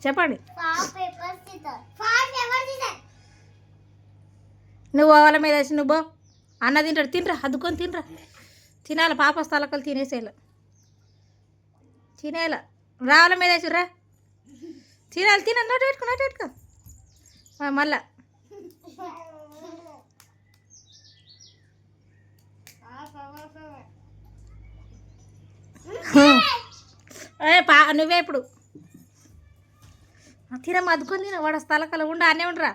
చెప్పండి. నువ్వు వాళ్ళ మీద వేసి నువ్వు అన్న తింటాడు. తినరా, అద్దుకొని తినరా. తినాలి, పాప స్థలకలు తినేసేయాలి. తినేయాల. రావాల మీద వేసిర్రా. తినాలి, తినాలి. నోటు పెట్టుకో మళ్ళా. నువ్వే ఇప్పుడు తినమ్మ, అద్దుకొని తిన. వాడు స్థలకలు అనే ఉండరా.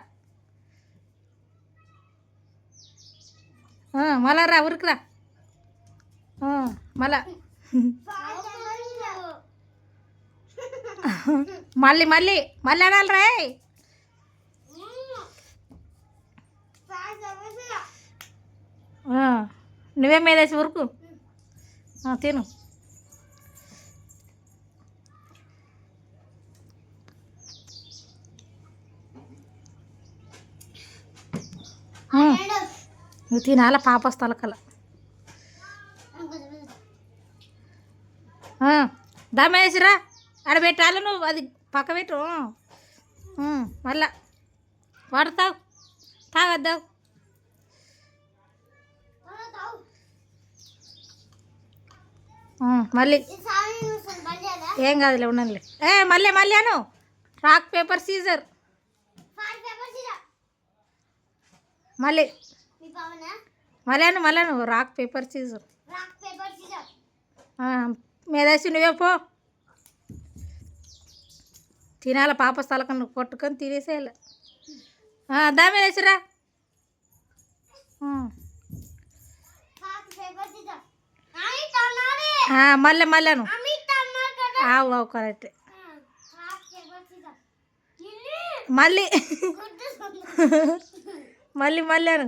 మళ్ళా రా, ఉరికిరా మళ్ళా. మళ్ళీ మళ్ళీ మళ్ళీ అనాలి రా. నువ్వే మీదేసి ఉరుకు. తిను. నువ్వు తినాల, పాప స్థలకల. దమ్మేసిరా. ఆడ పెట్టాలి, నువ్వు అది పక్క పెట్టు. మళ్ళా వాడతావు, తాగద్దావు. మళ్ళీ ఏం కాదులే, ఉండండిలే. మళ్ళీ మళ్ళీ అను. Rock paper scissor. మళ్ళీ మళ్ళీ నువ్వు రాక్ పేపర్ సీజర్. మీదేసి నువ్వే పో. తినాల, పాప స్థలకం కొట్టుకొని తినేసేయాలి. దాని వేసిరా. మళ్ళీ మళ్ళాను. అవు కరెక్ట్. మళ్ళీ మళ్ళీ మళ్ళాను.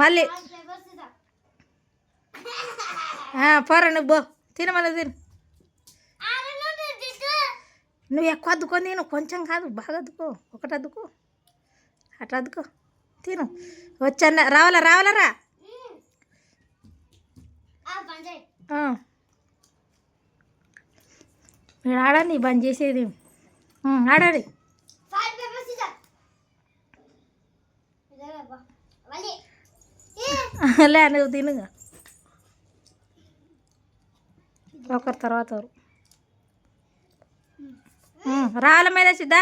మళ్ళీ పోరా నువ్వు తిన. మళ్ళీ తిను. నువ్వు ఎక్కువ అద్దుకొని తిను, కొంచెం కాదు, బాగా అద్దుకో. ఒకటి అద్దుకో, అట్లా అద్దుకో. తిను. వచ్చన్న రావాలరా. మీరు ఆడండి, బంద్ చేసేది. ఆడండి. లే, నువ్వు తినుగా. ఒకరి తర్వాత రాళ్ళ మీద సిద్ధా.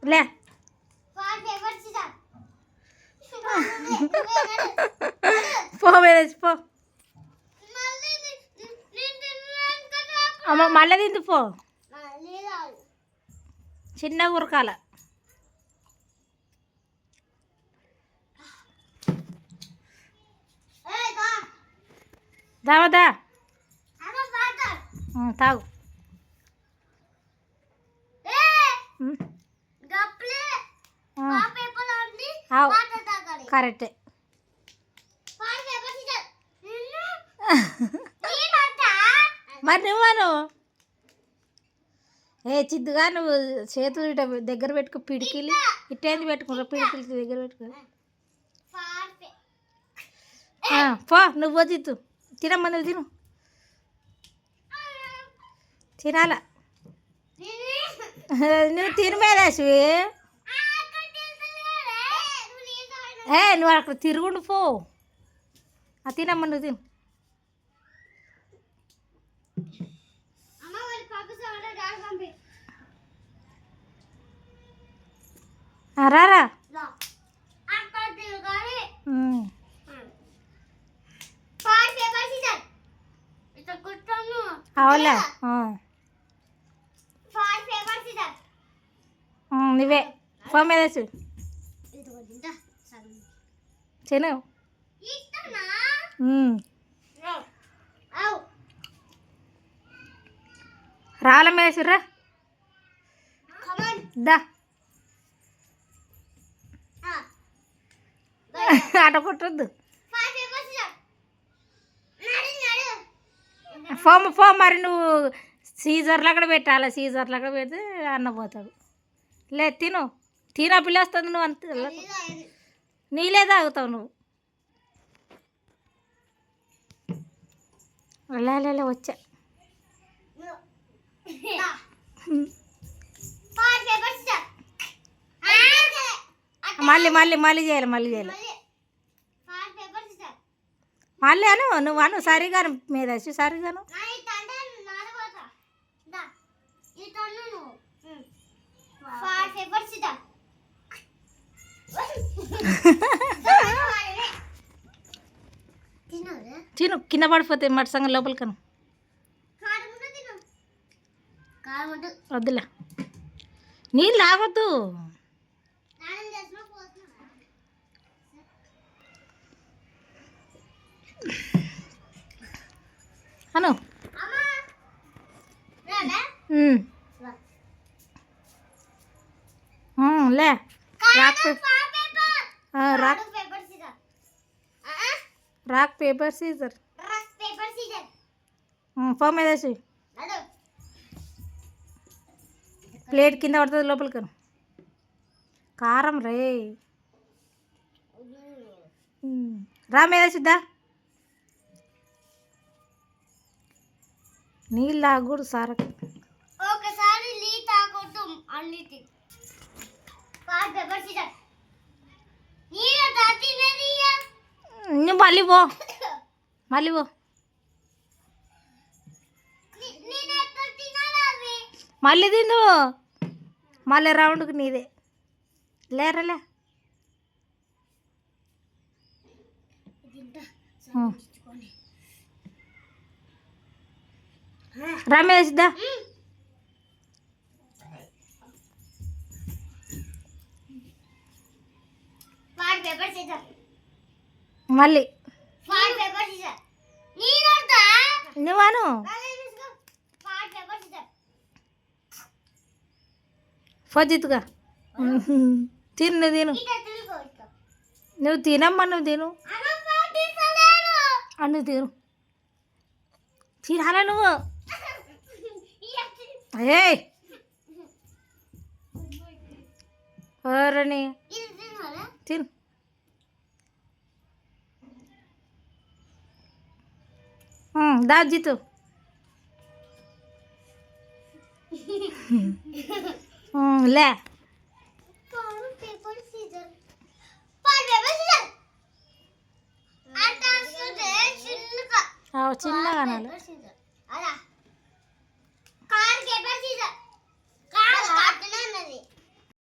లే, పో మీద పో. అమ్మ మళ్ళీ తింది పో. చిన్న ఉరకాల. దావదా తాగు. కరెక్టే. మరి నువ్వను చిద్దుగా నువ్వు చేతులు ఇట దగ్గర పెట్టుకో. పిడికిలి ఇట్టేంది పెట్టుకుంటా, పిడికిలి దగ్గర పెట్టుకో. పో నువ్వు తిత్తు. తినమ్మా, నువ్వు తిను. తినాల. నువ్వు తిను మేదాసి. నువ్వు అక్కడ తిరుగుండు పో. తినమ్మా, నువ్వు తిను. రారా. అవలే నువ్వే ఫోన్ మీద వేసు. తిను. రాళ్ళ మీద వేసురా. దా ఆట కొట్టద్దు. ఫో మరి నువ్వు సీజర్లు అక్కడ పెట్టాలి. సీజర్లు అక్కడ పెడితే అన్న పోతాడు. లే తిను. తిన పిల్ల వస్తుంది. నువ్వు అంత నీళ్ళే తాగుతావు నువ్వు. లే వచ్చా మళ్ళీ చేయాలి మళ్ళీ అను నువ్వు అను సరిగాను మీద వచ్చి సరిగాను తిను కింద పడిపోతే మటి సంగ లోపలికి కను వద్దులే నీళ్ళు తాగొద్దు అను లే రాక్ పేపర్ సీజర్ పో మీద వేసి ప్లేట్ కింద పడుతుంది లోపలికి కను కారం రే రా మీద సిద్ధా నీళ్ళు తాగకూడదు సారకు ఒకసారి నీ తాగొద్దు అన్నిటి నువ్వు మళ్ళీ పో మళ్ళీ తిందు మళ్ళీ రౌండ్కి నీదే లేరలే రమేష్దా మళ్ళీ నువ్వాను ఫజిత్గా తిను నువ్వు తినమ్మా నువ్వు తిను నువ్వు తిను తినాలా నువ్వు ఏ ఎవరని తిను దా జీతు లే చిన్నగా అనాలి